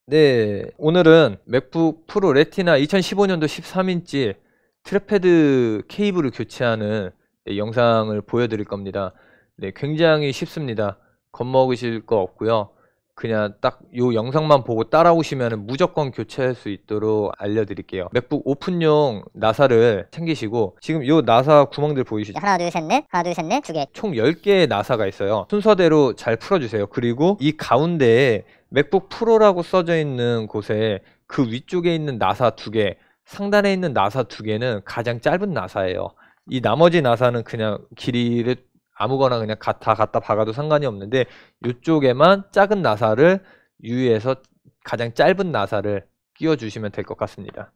네, 오늘은 맥북 프로 레티나 2015년도 13인치 트랙패드 케이블을 교체하는 영상을 보여드릴 겁니다. 네, 굉장히 쉽습니다. 겁먹으실 거 없고요. 그냥 딱 요 영상만 보고 따라오시면 무조건 교체할 수 있도록 알려드릴게요. 맥북 오픈용 나사를 챙기시고, 지금 요 나사 구멍들 보이시죠? 하나 둘 셋 넷, 하나 둘 셋 넷, 두 개. 총 10개의 나사가 있어요. 순서대로 잘 풀어주세요. 그리고 이 가운데에 맥북 프로라고 써져 있는 곳에 그 위쪽에 있는 나사 2개, 상단에 있는 나사 2개는 가장 짧은 나사예요. 이 나머지 나사는 그냥 길이를 아무거나 그냥 다 갖다 박아도 상관이 없는데, 이쪽에만 작은 나사를 유의해서 가장 짧은 나사를 끼워 주시면 될 것 같습니다.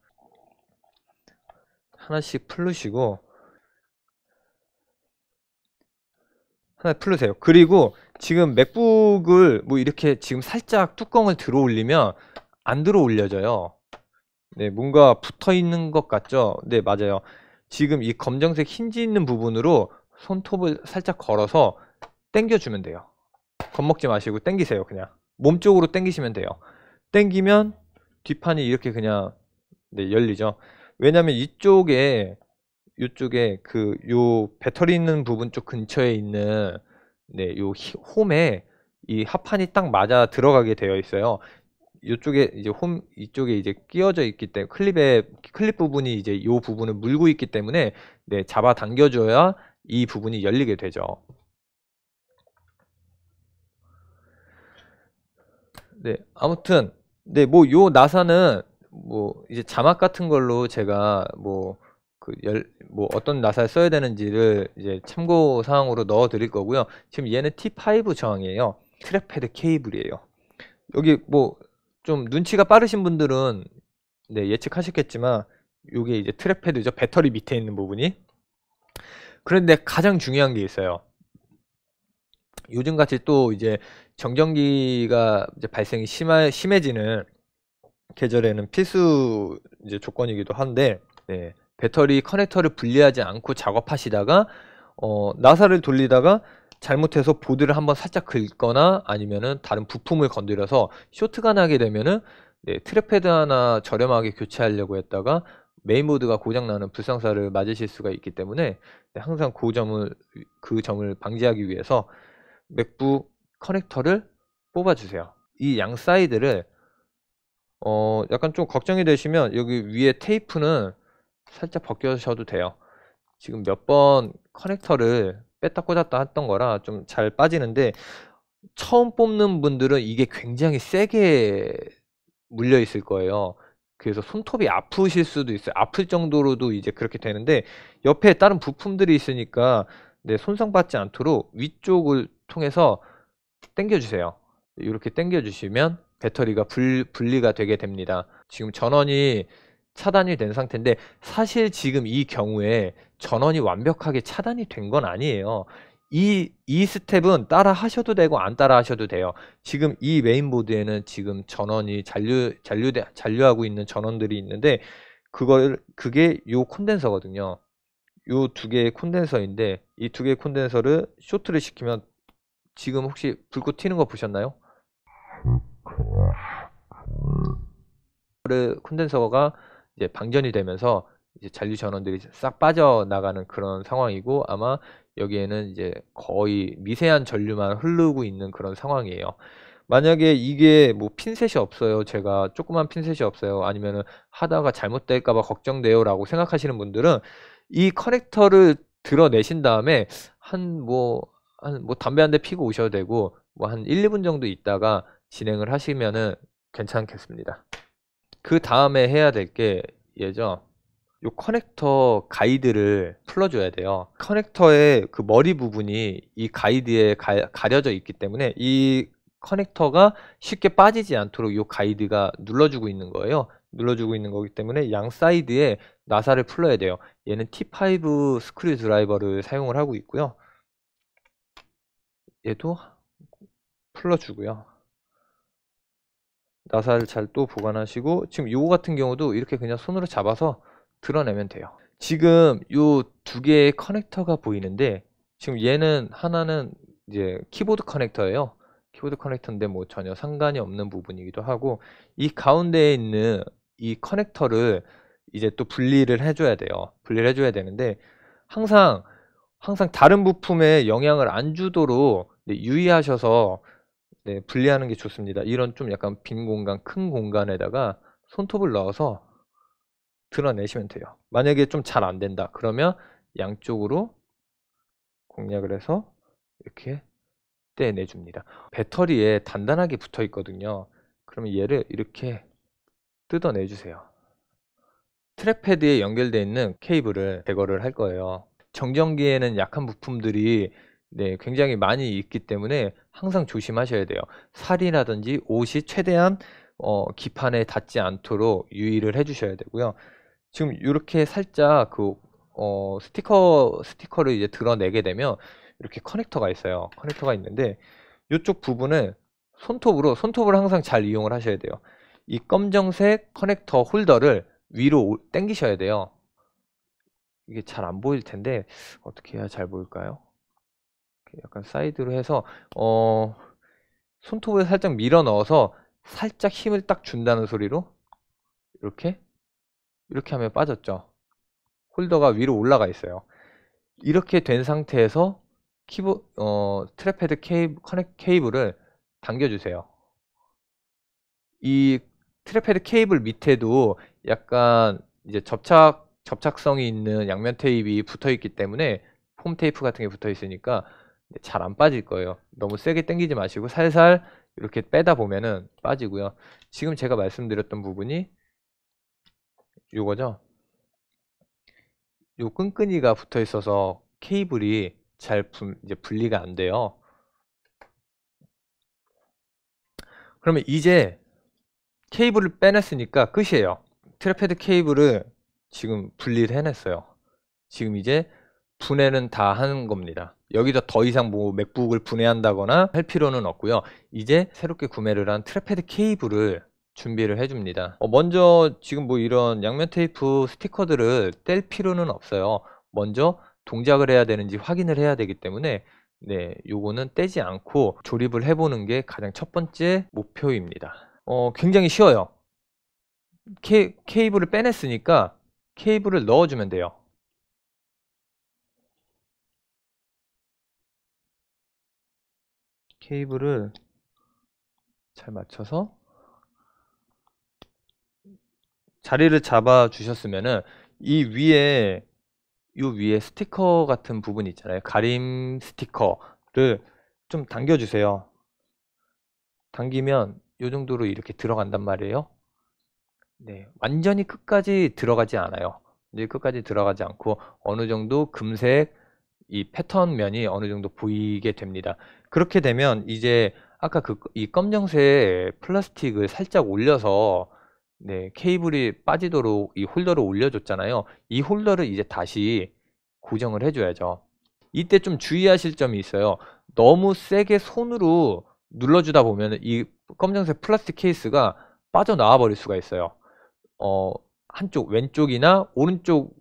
하나씩 풀으시고 하나 풀으세요. 그리고 지금 맥북을 뭐 이렇게 지금 살짝 뚜껑을 들어 올리면 안 들어 올려져요. 네, 뭔가 붙어 있는 것 같죠? 네, 맞아요. 지금 이 검정색 힌지 있는 부분으로 손톱을 살짝 걸어서 당겨주면 돼요. 겁먹지 마시고 당기세요. 그냥 몸쪽으로 당기시면 돼요. 당기면 뒷판이 이렇게 그냥 네, 열리죠. 왜냐면 이쪽에 요 배터리 있는 부분 쪽 근처에 있는 네, 요 홈에 이 합판이 딱 맞아 들어가게 되어 있어요. 이쪽에 이제 이쪽에 이제 끼워져 있기 때문에 클립 부분이 이제 요 부분을 물고 있기 때문에 네, 잡아 당겨줘야 이 부분이 열리게 되죠. 네, 아무튼 네, 뭐 요 나사는 뭐 이제 자막 같은 걸로 제가 뭐 뭐 어떤 나사를 써야 되는지를 이제 참고 사항으로 넣어 드릴 거고요. 지금 얘는 T5 저항이에요. 트랙패드 케이블이에요. 여기 뭐 좀 눈치가 빠르신 분들은 네, 예측하셨겠지만 요게 이제 트랙패드죠. 배터리 밑에 있는 부분이. 그런데 가장 중요한 게 있어요. 요즘같이 또 이제 정전기가 이제 발생이 심해지는 계절에는 필수 이제 조건이기도 한데, 네, 배터리 커넥터를 분리하지 않고 작업하시다가 나사를 돌리다가 잘못해서 보드를 한번 살짝 긁거나 아니면은 다른 부품을 건드려서 쇼트가 나게 되면은 네, 트랙패드 하나 저렴하게 교체하려고 했다가 메인보드가 고장나는 불상사를 맞으실 수가 있기 때문에 네, 항상 그 점을 방지하기 위해서 맥북 커넥터를 뽑아주세요. 이 양 사이드를 약간 좀 걱정이 되시면 여기 위에 테이프는 살짝 벗겨셔도 돼요. 지금 몇 번 커넥터를 뺐다 꽂았다 했던 거라 좀 잘 빠지는데, 처음 뽑는 분들은 이게 굉장히 세게 물려 있을 거예요. 그래서 손톱이 아프실 수도 있어요. 아플 정도로도 이제 그렇게 되는데, 옆에 다른 부품들이 있으니까 네, 손상받지 않도록 위쪽을 통해서 당겨주세요. 이렇게 당겨주시면 배터리가 분리가 되게 됩니다. 지금 전원이 차단이 된 상태인데, 사실 지금 이 경우에 전원이 완벽하게 차단이 된 건 아니에요. 이 스텝은 따라 하셔도 되고 안 따라 하셔도 돼요. 지금 이 메인보드에는 지금 전원이 잔류하고 있는 전원들이 있는데, 그게 요 콘덴서거든요. 요 2개의 콘덴서인데, 이 2개의 콘덴서를 쇼트를 시키면 지금 혹시 불꽃 튀는 거 보셨나요? 콘덴서가 이제 방전이 되면서 이제 잔류 전원들이 싹 빠져나가는 그런 상황이고, 아마 여기에는 이제 거의 미세한 전류만 흐르고 있는 그런 상황이에요. 만약에 이게 뭐 핀셋이 없어요, 제가 조그만 핀셋이 없어요, 아니면은 하다가 잘못될까봐 걱정돼요 라고 생각하시는 분들은 이 커넥터를 드러내신 다음에 한 뭐 담배 한 대 피고 오셔도 되고, 뭐 한 1, 2분 정도 있다가 진행을 하시면은 괜찮겠습니다. 그 다음에 해야 될 게 얘죠. 요 커넥터 가이드를 풀어줘야 돼요. 커넥터의 그 머리 부분이 이 가이드에 가려져 있기 때문에 이 커넥터가 쉽게 빠지지 않도록 요 가이드가 눌러주고 있는 거예요. 눌러주고 있는 거기 때문에 양 사이드에 나사를 풀어야 돼요. 얘는 T5 스크류 드라이버를 사용을 하고 있고요. 얘도 풀어주고요. 나사를 잘 또 보관하시고, 지금 요거 같은 경우도 이렇게 그냥 손으로 잡아서 드러내면 돼요. 지금 요 2개의 커넥터가 보이는데, 지금 얘는 하나는 이제 키보드 커넥터예요. 키보드 커넥터인데 뭐 전혀 상관이 없는 부분이기도 하고, 이 가운데에 있는 이 커넥터를 이제 또 분리를 해줘야 돼요. 분리를 해줘야 되는데 항상 다른 부품에 영향을 안 주도록 유의하셔서 분리하는 게 좋습니다. 이런 좀 약간 빈 공간, 큰 공간에다가 손톱을 넣어서 드러내시면 돼요. 만약에 좀 잘 안 된다 그러면 양쪽으로 공략을 해서 이렇게 떼내줍니다. 배터리에 단단하게 붙어 있거든요. 그러면 얘를 이렇게 뜯어내주세요. 트랙패드에 연결되어 있는 케이블을 제거를 할 거예요. 정전기에는 약한 부품들이 굉장히 많이 있기 때문에 항상 조심하셔야 돼요. 살이라든지 옷이 최대한 기판에 닿지 않도록 유의를 해주셔야 되고요. 지금 이렇게 살짝 그 스티커를 이제 드러내게 되면 이렇게 커넥터가 있어요. 커넥터가 있는데 이쪽 부분을 손톱을 항상 잘 이용을 하셔야 돼요. 이 검정색 커넥터 홀더를 위로 당기셔야 돼요. 이게 잘 안 보일 텐데 어떻게 해야 잘 보일까요? 약간 사이드로 해서 손톱을 살짝 밀어 넣어서 살짝 힘을 딱 준다는 소리로 이렇게 하면 빠졌죠. 홀더가 위로 올라가 있어요. 이렇게 된 상태에서 트랙패드 케이블을 당겨주세요. 이 트랙패드 케이블 밑에도 약간 이제 접착성이 있는 양면 테이프가 붙어 있기 때문에 폼 테이프 같은 게 붙어 있으니까 잘 안 빠질 거예요. 너무 세게 당기지 마시고 살살 이렇게 빼다 보면은 빠지고요. 지금 제가 말씀드렸던 부분이 요거죠. 요 끈끈이가 붙어 있어서 케이블이 잘 이제 분리가 안 돼요. 그러면 이제 케이블을 빼냈으니까 끝이에요. 트랙패드 케이블을 지금 분리를 해냈어요. 지금 이제 분해는 다 하는 겁니다. 여기서 더 이상 뭐 맥북을 분해한다거나 할 필요는 없고요. 이제 새롭게 구매를 한 트랙패드 케이블을 준비를 해줍니다. 먼저 지금 뭐 이런 양면 테이프 스티커들을 뗄 필요는 없어요. 먼저 동작을 해야 되는지 확인을 해야 되기 때문에 요거는 떼지 않고 조립을 해보는 게 가장 첫 번째 목표입니다. 굉장히 쉬워요. 케이블을 빼냈으니까 케이블을 넣어주면 돼요. 케이블을 잘 맞춰서 자리를 잡아 주셨으면은 이 위에 스티커 같은 부분 있잖아요. 가림 스티커를 좀 당겨 주세요. 당기면 이 정도로 이렇게 들어간단 말이에요. 완전히 끝까지 들어가지 않아요. 이제 끝까지 들어가지 않고 어느 정도 금색 이 패턴 면이 어느 정도 보이게 됩니다. 그렇게 되면 이제 아까 이 검정색 플라스틱을 살짝 올려서 케이블이 빠지도록 이 홀더를 올려줬잖아요. 이 홀더를 이제 다시 고정을 해줘야죠. 이때 좀 주의하실 점이 있어요. 너무 세게 손으로 눌러주다 보면 이 검정색 플라스틱 케이스가 빠져나와 버릴 수가 있어요. 한쪽 왼쪽이나 오른쪽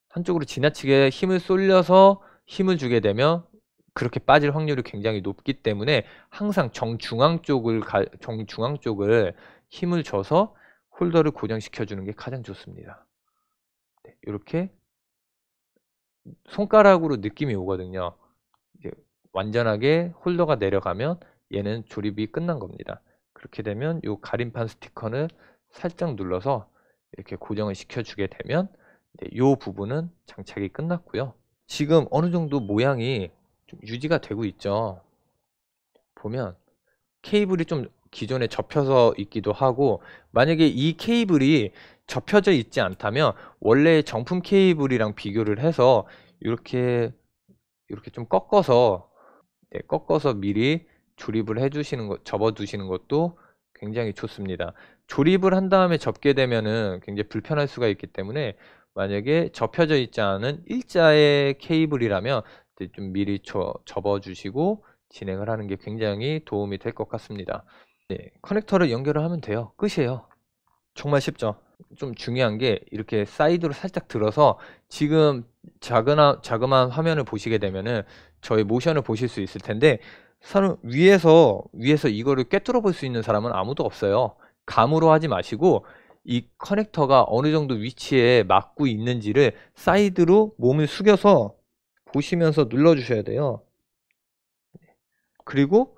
한쪽으로 지나치게 힘을 쏠려서 힘을 주게 되면 그렇게 빠질 확률이 굉장히 높기 때문에 항상 정중앙 쪽을 힘을 줘서 홀더를 고정시켜 주는 게 가장 좋습니다. 이렇게 손가락으로 느낌이 오거든요. 이제 완전하게 홀더가 내려가면 얘는 조립이 끝난 겁니다. 그렇게 되면 이 가림판 스티커를 살짝 눌러서 이렇게 고정을 시켜주게 되면 이 부분은 장착이 끝났고요. 지금 어느 정도 모양이 좀 유지가 되고 있죠. 보면 케이블이 좀 기존에 접혀서 있기도 하고, 만약에 이 케이블이 접혀져 있지 않다면 원래 정품 케이블이랑 비교를 해서 이렇게 좀 꺾어서 미리 조립을 해주시는 것, 접어두시는 것도 굉장히 좋습니다. 조립을 한 다음에 접게 되면은 굉장히 불편할 수가 있기 때문에 만약에 접혀져 있지 않은 일자의 케이블이라면 좀 미리 접어주시고 진행을 하는 게 굉장히 도움이 될 것 같습니다. 커넥터를 연결을 하면 돼요. 끝이에요. 정말 쉽죠. 좀 중요한 게 이렇게 사이드로 살짝 들어서 지금 자그마한 화면을 보시게 되면은 저희 모션을 보실 수 있을 텐데 위에서 이거를 꿰뚫어 볼 수 있는 사람은 아무도 없어요. 감으로 하지 마시고 이 커넥터가 어느 정도 위치에 맞고 있는지를 사이드로 몸을 숙여서 보시면서 눌러 주셔야 돼요. 그리고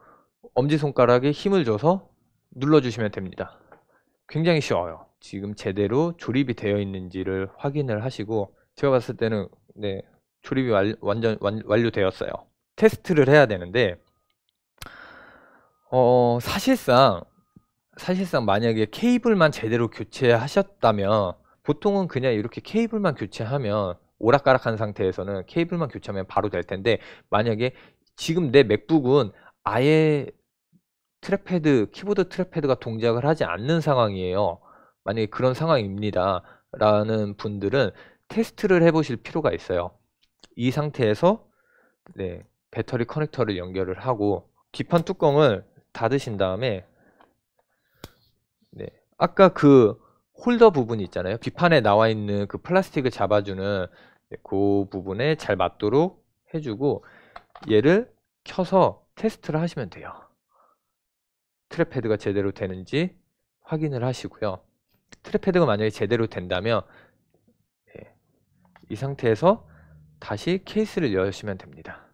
엄지손가락에 힘을 줘서 눌러 주시면 됩니다. 굉장히 쉬워요. 지금 제대로 조립이 되어 있는지를 확인을 하시고, 제가 봤을 때는 네, 조립이 완전 완료되었어요. 테스트를 해야 되는데 사실상 만약에 케이블만 제대로 교체하셨다면, 보통은 그냥 이렇게 케이블만 교체하면, 오락가락한 상태에서는 케이블만 교체하면 바로 될 텐데, 만약에 지금 내 맥북은 아예 키보드 트랙패드가 동작을 하지 않는 상황이에요. 만약에 그런 상황입니다 라는 분들은 테스트를 해 보실 필요가 있어요. 이 상태에서 네, 배터리 커넥터를 연결을 하고 뒷판 뚜껑을 닫으신 다음에 네, 아까 그 홀더 부분 있잖아요. 뒷판에 나와 있는 그 플라스틱을 잡아주는 그 부분에 잘 맞도록 해주고, 얘를 켜서 테스트를 하시면 돼요. 트랙패드가 제대로 되는지 확인을 하시고요. 트랙패드가 만약에 제대로 된다면 네, 이 상태에서 다시 케이스를 여시면 됩니다.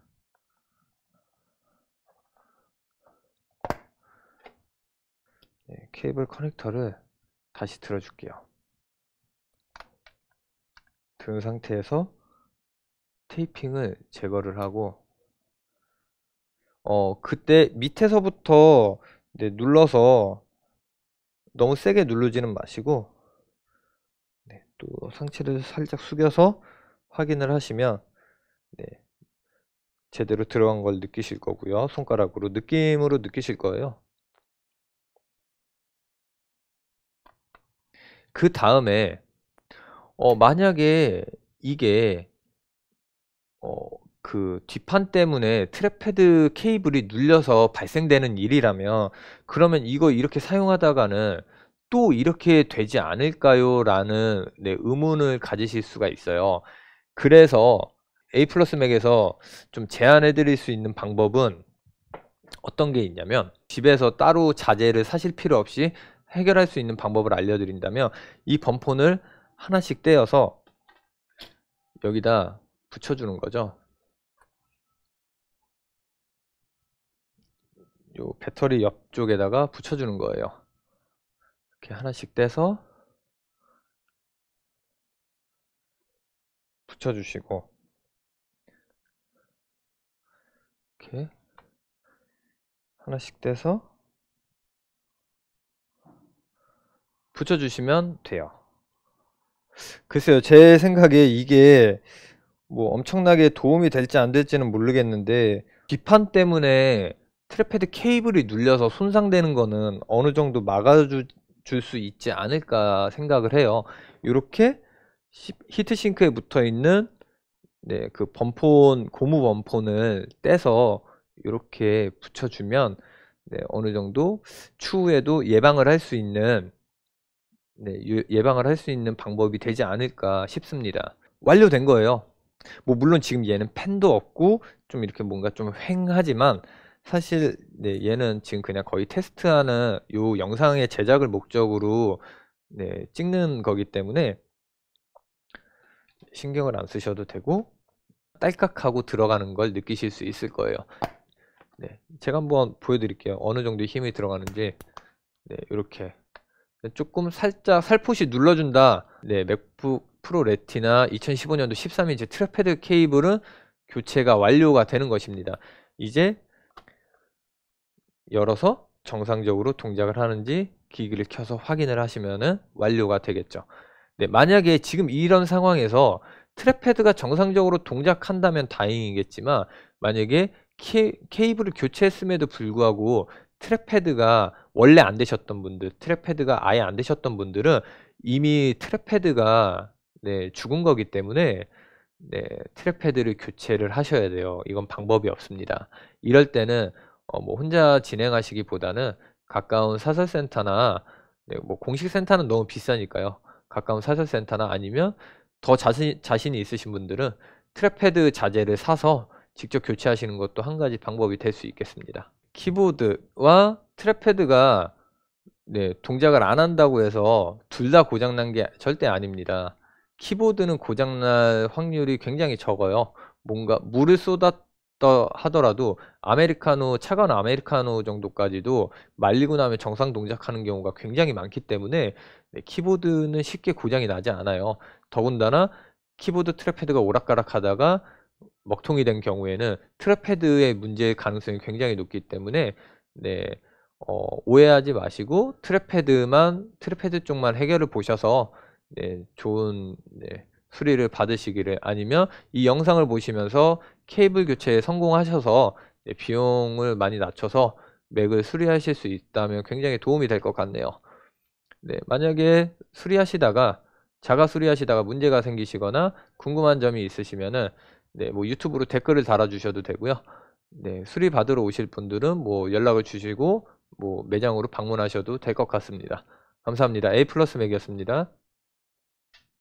네, 케이블 커넥터를 다시 들어줄게요. 든 상태에서 테이핑을 제거를 하고, 그때 밑에서부터 네, 눌러서 너무 세게 누르지는 마시고 네, 또 상체를 살짝 숙여서 확인을 하시면 네, 제대로 들어간 걸 느끼실 거고요. 손가락으로 느낌으로 느끼실 거예요. 그 다음에 만약에 이게 그 뒷판 때문에 트랙패드 케이블이 눌려서 발생되는 일이라면, 그러면 이거 이렇게 사용하다가는 또 이렇게 되지 않을까요? 라는 네, 의문을 가지실 수가 있어요. 그래서 A 플러스 맥에서 좀 제안해 드릴 수 있는 방법은 어떤 게 있냐면, 집에서 따로 자재를 사실 필요 없이 해결할 수 있는 방법을 알려드린다면, 이 범폰을 하나씩 떼어서 여기다 붙여주는 거죠. 요 배터리 옆쪽에다가 붙여주는 거예요. 이렇게 하나씩 떼서 붙여주시고, 이렇게 하나씩 떼서 붙여주시면 돼요. 글쎄요, 제 생각에 이게 뭐 엄청나게 도움이 될지 안 될지는 모르겠는데, 뒷판 때문에 트랙패드 케이블이 눌려서 손상되는 거는 어느 정도 막아줄 수 있지 않을까 생각을 해요. 이렇게 히트싱크에 붙어 있는 네, 그 고무 범폰을 떼서 이렇게 붙여주면 네, 어느 정도 추후에도 예방을 할 수 있는 방법이 되지 않을까 싶습니다. 완료된 거예요. 뭐 물론 지금 얘는 펜도 없고 좀 이렇게 뭔가 좀 휑하지만, 사실 네, 얘는 지금 그냥 거의 테스트하는 요 영상의 제작을 목적으로 네, 찍는 거기 때문에 신경을 안 쓰셔도 되고, 딸깍하고 들어가는 걸 느끼실 수 있을 거예요. 네, 제가 한번 보여드릴게요. 어느 정도 힘이 들어가는지. 네, 이렇게 조금 살짝 살포시 눌러준다. 네, 맥북 프로 레티나 2015년도 13인치 트랙패드 케이블은 교체가 완료가 되는 것입니다. 이제 열어서 정상적으로 동작을 하는지 기기를 켜서 확인을 하시면은 완료가 되겠죠. 네, 만약에 지금 이런 상황에서 트랙패드가 정상적으로 동작한다면 다행이겠지만, 만약에 케이블을 교체했음에도 불구하고 트랙패드가 원래 안 되셨던 분들, 트랙패드가 아예 안 되셨던 분들은 이미 트랙패드가 네, 죽은 거기 때문에 네, 트랙패드를 교체를 하셔야 돼요. 이건 방법이 없습니다. 이럴 때는 뭐 혼자 진행하시기보다는 가까운 사설센터나 네, 뭐 공식 센터는 너무 비싸니까요. 가까운 사설센터나 아니면 더 자신이 있으신 분들은 트랙패드 자재를 사서 직접 교체하시는 것도 한 가지 방법이 될 수 있겠습니다. 키보드와 트랙패드가 네, 동작을 안 한다고 해서 둘 다 고장난 게 절대 아닙니다. 키보드는 고장날 확률이 굉장히 적어요. 뭔가 물을 쏟았다 하더라도 아메리카노, 차가운 아메리카노 정도까지도 말리고 나면 정상 동작하는 경우가 굉장히 많기 때문에 네, 키보드는 쉽게 고장이 나지 않아요. 더군다나 키보드 트랙패드가 오락가락 하다가 먹통이 된 경우에는 트랙패드의 문제의 가능성이 굉장히 높기 때문에 네, 오해하지 마시고 트랙패드 쪽만 해결을 보셔서 네, 좋은 네, 수리를 받으시기를, 아니면 이 영상을 보시면서 케이블 교체에 성공하셔서 네, 비용을 많이 낮춰서 맥을 수리하실 수 있다면 굉장히 도움이 될 것 같네요. 네, 만약에 자가 수리하시다가 문제가 생기시거나 궁금한 점이 있으시면은 네, 뭐 유튜브로 댓글을 달아주셔도 되고요. 네, 수리 받으러 오실 분들은 뭐 연락을 주시고 뭐 매장으로 방문하셔도 될 것 같습니다. 감사합니다. A 플러스 맥이었습니다.